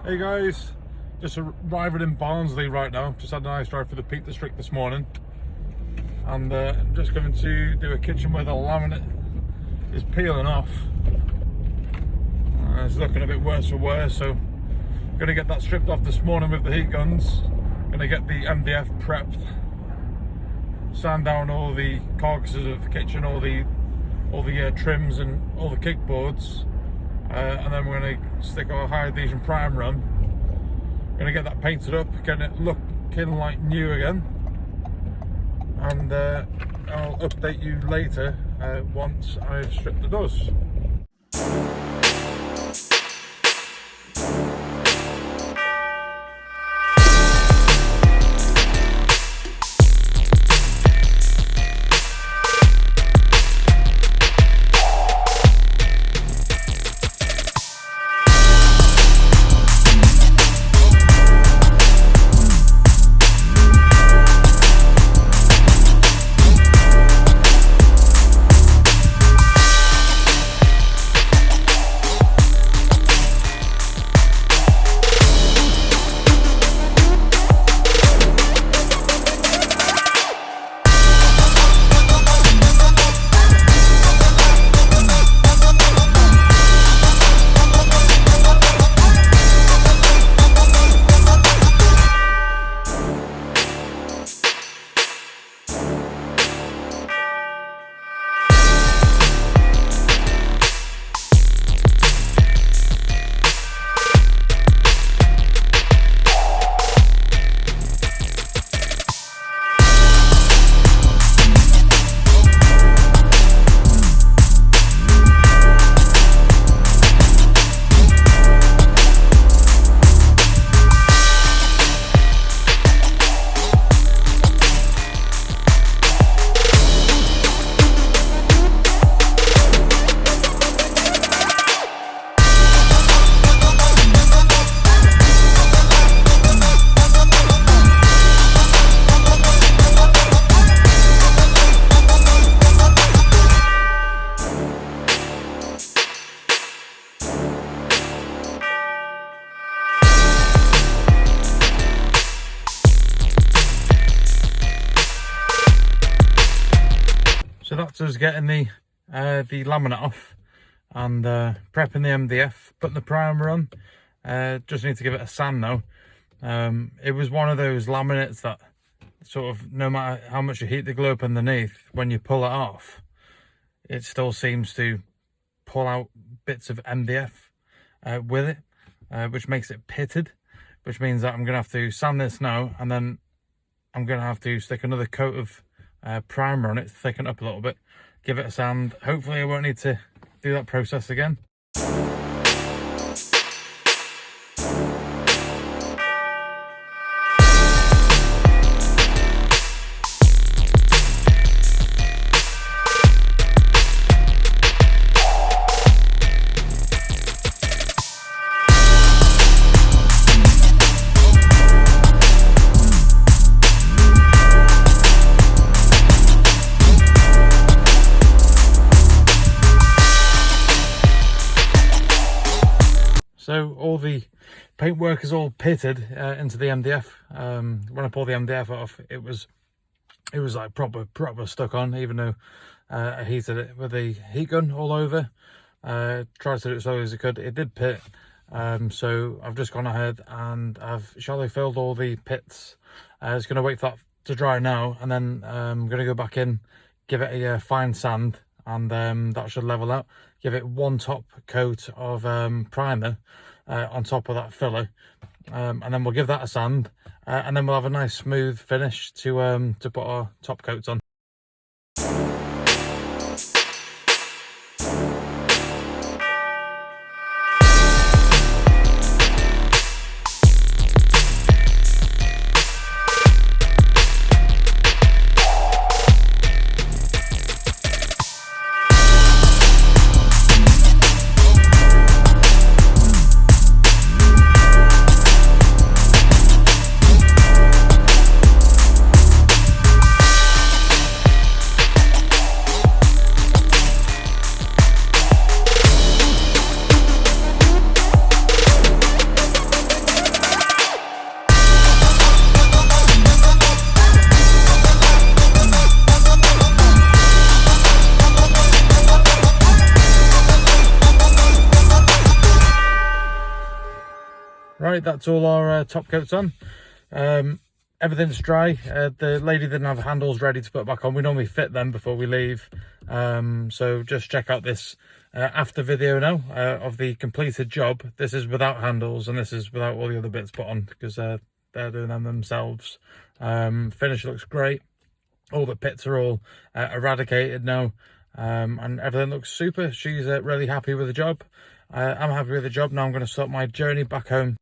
Hey guys, just arriving in Barnsley right now. Just had a nice drive for the Peak District this morning, and I'm just going to do a kitchen where the laminate is peeling off. It's looking a bit worse for wear, so I'm going to get that stripped off this morning with the heat guns. Going to get the MDF prepped, sand down all the carcasses of the kitchen, all the trims and all the kickboards. And then we're going to stick our high adhesion primer on. Going to get that painted up, getting it looking like new again. And I'll update you later once I've stripped the doors. So that's us getting the laminate off and prepping the MDF, putting the primer on. Just need to give it a sand now. It was one of those laminates that sort of, no matter how much you heat the glue up underneath, when you pull it off, it still seems to pull out bits of MDF with it, which makes it pitted, which means that I'm going to have to sand this now, and then I'm going to have to stick another coat of primer on it to thicken up a little bit, give it a sand. Hopefully I won't need to do that process again. So all the paintwork is all pitted into the MDF. When I pulled the MDF off, it was like proper stuck on, even though I heated it with a heat gun all over. Tried to do it as slow as I could. It did pit, so I've just gone ahead and I've shallow filled all the pits. I was going to wait for that to dry now, and then I'm going to go back in, give it a fine sand, and that should level out. Give it one top coat of primer on top of that filler, and then we'll give that a sand, and then we'll have a nice smooth finish to put our top coats on. Right, that's all our top coats on. Everything's dry. The lady didn't have handles ready to put back on. We normally fit them before we leave. So just check out this after video now of the completed job. This is without handles, and this is without all the other bits put on, because they're doing them themselves. Finish looks great. All the pits are all eradicated now, and everything looks super. She's really happy with the job. I'm happy with the job. Now I'm going to start my journey back home